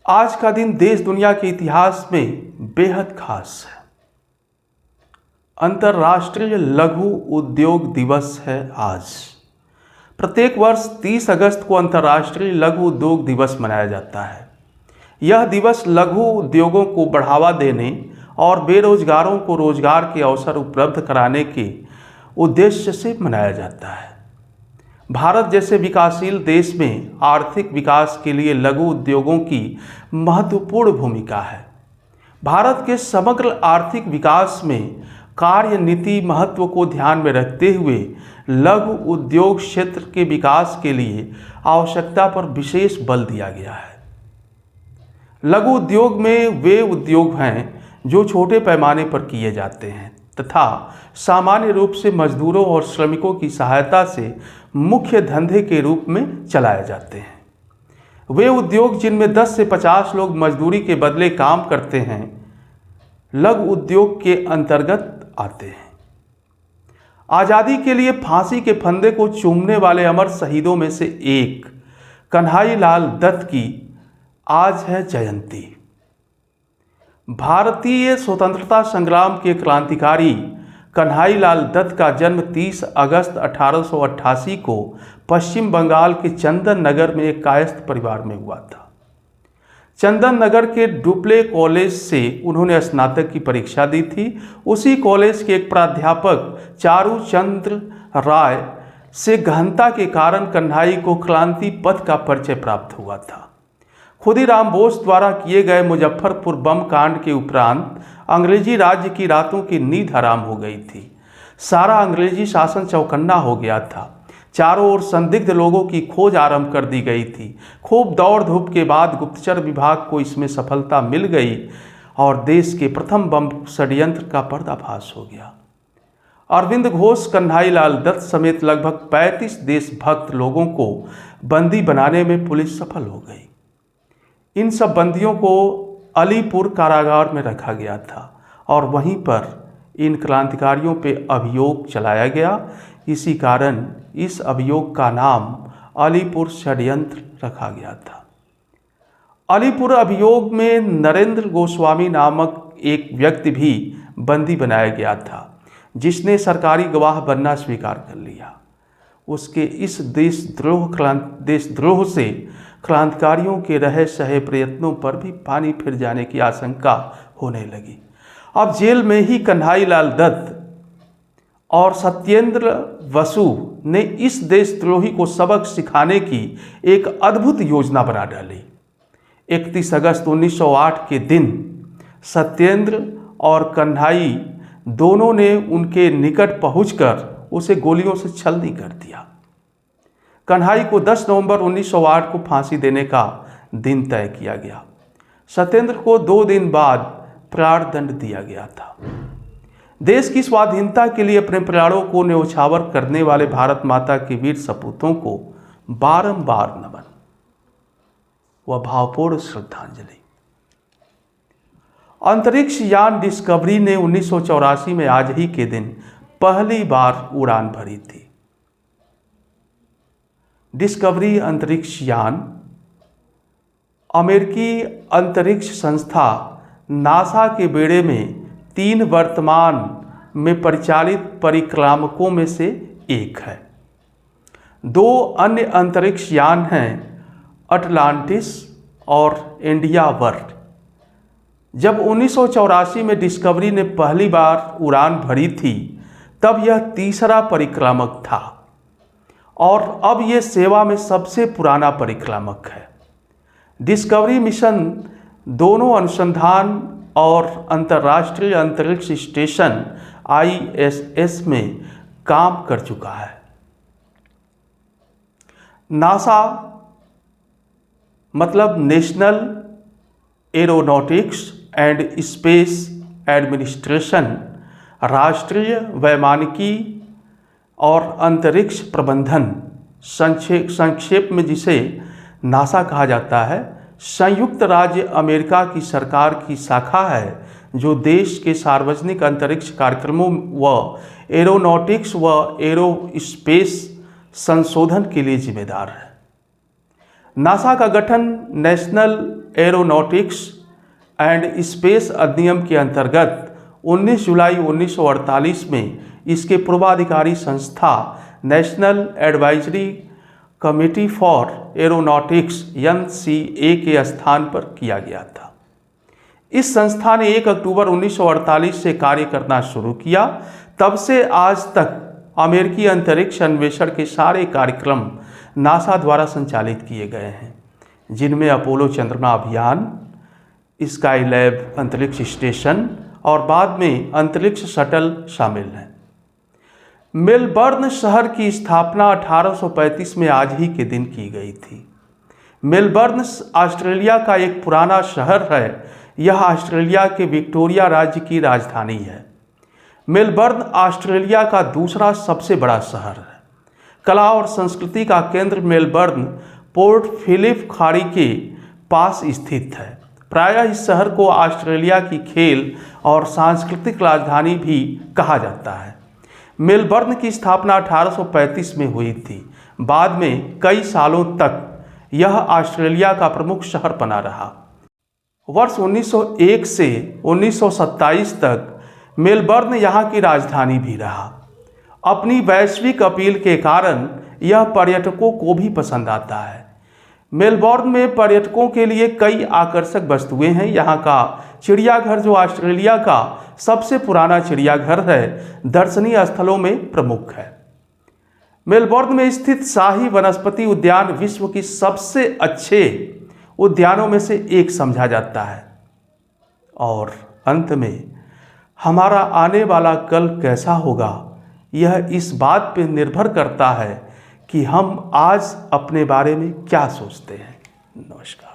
आज का दिन देश दुनिया के इतिहास में बेहद खास है। अंतर्राष्ट्रीय लघु उद्योग दिवस है आज। प्रत्येक वर्ष 30 अगस्त को अंतर्राष्ट्रीय लघु उद्योग दिवस मनाया जाता है। यह दिवस लघु उद्योगों को बढ़ावा देने और बेरोजगारों को रोजगार के अवसर उपलब्ध कराने के उद्देश्य से मनाया जाता है। भारत जैसे विकासशील देश में आर्थिक विकास के लिए लघु उद्योगों की महत्वपूर्ण भूमिका है। भारत के समग्र आर्थिक विकास में कार्य नीति महत्व को ध्यान में रखते हुए लघु उद्योग क्षेत्र के विकास के लिए आवश्यकता पर विशेष बल दिया गया है। लघु उद्योग में वे उद्योग हैं जो छोटे पैमाने पर किए जाते हैं तथा सामान्य रूप से मजदूरों और श्रमिकों की सहायता से मुख्य धंधे के रूप में चलाए जाते हैं। वे उद्योग जिनमें 10 से 50 लोग मजदूरी के बदले काम करते हैं लघु उद्योग के अंतर्गत आते हैं। आज़ादी के लिए फांसी के फंदे को चूमने वाले अमर शहीदों में से एक कन्हई लाल दत्त की आज है जयंती। भारतीय स्वतंत्रता संग्राम के क्रांतिकारी कन्हई लाल दत्त का जन्म 30 अगस्त 1888 को पश्चिम बंगाल के चंदन नगर में एक कायस्थ परिवार में हुआ था। चंदन नगर के डुप्ले कॉलेज से उन्होंने स्नातक की परीक्षा दी थी। उसी कॉलेज के एक प्राध्यापक चारू चंद्र राय से गहनता के कारण कन्हई को क्रांति पथ का परिचय प्राप्त हुआ था। खुदीराम बोस द्वारा किए गए मुजफ्फरपुर बम कांड के उपरांत अंग्रेजी राज्य की रातों की नींद हराम हो गई थी। सारा अंग्रेजी शासन चौकन्ना हो गया था। चारों ओर संदिग्ध लोगों की खोज आरंभ कर दी गई थी। खूब दौड़ धूप के बाद गुप्तचर विभाग को इसमें सफलता मिल गई और देश के प्रथम बम षड्यंत्र का पर्दाफाश हो गया। अरविंद घोष, कन्हई लाल दत्त समेत लगभग 35 देशभक्त लोगों को बंदी बनाने में पुलिस सफल हो गई। इन सब बंदियों को अलीपुर कारागार में रखा गया था और वहीं पर इन क्रांतिकारियों पे अभियोग चलाया गया। इसी कारण इस अभियोग का नाम अलीपुर षड्यंत्र रखा गया था। अलीपुर अभियोग में नरेंद्र गोस्वामी नामक एक व्यक्ति भी बंदी बनाया गया था जिसने सरकारी गवाह बनना स्वीकार कर लिया। उसके इस देशद्रोह से क्रांतिकारियों के रहे सहे प्रयत्नों पर भी पानी फिर जाने की आशंका होने लगी। अब जेल में ही कन्हई लाल दत्त और सत्येंद्र बसु ने इस देशद्रोही को सबक सिखाने की एक अद्भुत योजना बना डाली। 31 अगस्त 1908 के दिन सत्येंद्र और कन्हई दोनों ने उनके निकट पहुंचकर उसे गोलियों से छलनी कर दिया। कन्हई को 10 नवंबर 1908 को फांसी देने का दिन तय किया गया। सत्येंद्र को 2 दिन बाद प्राणदंड दिया गया था। देश की स्वाधीनता के लिए अपने प्राणों को न्यौछावर करने वाले भारत माता के वीर सपूतों को बारंबार नमन व भावपूर्ण श्रद्धांजलि। अंतरिक्ष यान डिस्कवरी ने 1984 में आज ही के दिन पहली बार उड़ान भरी थी। डिस्कवरी अंतरिक्ष यान अमेरिकी अंतरिक्ष संस्था नासा के बेड़े में 3 वर्तमान में परिचालित परिक्रामकों में से एक है। 2 अन्य अंतरिक्ष यान हैं अटलांटिस और एंडियावर। जब 1984 में डिस्कवरी ने पहली बार उड़ान भरी थी तब यह तीसरा परिक्रामक था और अब ये सेवा में सबसे पुराना परिक्रामक है। डिस्कवरी मिशन दोनों अनुसंधान और अंतर्राष्ट्रीय अंतरिक्ष स्टेशन ISS में काम कर चुका है। नासा मतलब national aeronautics and space administration राष्ट्रीय वैमानिकी और अंतरिक्ष प्रबंधन संक्षेप में जिसे नासा कहा जाता है, संयुक्त राज्य अमेरिका की सरकार की शाखा है जो देश के सार्वजनिक अंतरिक्ष कार्यक्रमों व एरोनॉटिक्स व एरोस्पेस संशोधन के लिए जिम्मेदार है। नासा का गठन नेशनल एरोनॉटिक्स एंड स्पेस अधिनियम के अंतर्गत 19 जुलाई 1948 में इसके पूर्वाधिकारी संस्था national advisory committee for aeronautics NCA के स्थान पर किया गया था। इस संस्था ने 1 अक्टूबर 1948 से कार्य करना शुरू किया। तब से आज तक अमेरिकी अंतरिक्ष अन्वेषण के सारे कार्यक्रम नासा द्वारा संचालित किए गए हैं, जिनमें अपोलो चंद्रमा अभियान, स्काईलैब अंतरिक्ष स्टेशन और बाद में अंतरिक्ष शटल शामिल हैं। मेलबर्न शहर की स्थापना 1835 में आज ही के दिन की गई थी। मेलबर्न ऑस्ट्रेलिया का एक पुराना शहर है। यह ऑस्ट्रेलिया के विक्टोरिया राज्य की राजधानी है। मेलबर्न ऑस्ट्रेलिया का दूसरा सबसे बड़ा शहर है। कला और संस्कृति का केंद्र मेलबर्न पोर्ट फिलिप खाड़ी के पास स्थित है। प्रायः इस शहर को ऑस्ट्रेलिया की खेल और सांस्कृतिक राजधानी भी कहा जाता है। मेलबर्न की स्थापना 1835 में हुई थी। बाद में कई सालों तक यह ऑस्ट्रेलिया का प्रमुख शहर बना रहा। वर्ष 1901 से 1927 तक मेलबर्न यहाँ की राजधानी भी रहा। अपनी वैश्विक अपील के कारण यह पर्यटकों को भी पसंद आता है। मेलबर्न में पर्यटकों के लिए कई आकर्षक वस्तुएं हैं। यहाँ का चिड़ियाघर, जो ऑस्ट्रेलिया का सबसे पुराना चिड़ियाघर है, दर्शनीय स्थलों में प्रमुख है। मेलबर्न में स्थित शाही वनस्पति उद्यान विश्व की सबसे अच्छे उद्यानों में से एक समझा जाता है। और अंत में हमारा आने वाला कल कैसा होगा, यह इस बात पर निर्भर करता है कि हम आज अपने बारे में क्या सोचते हैं। नमस्कार।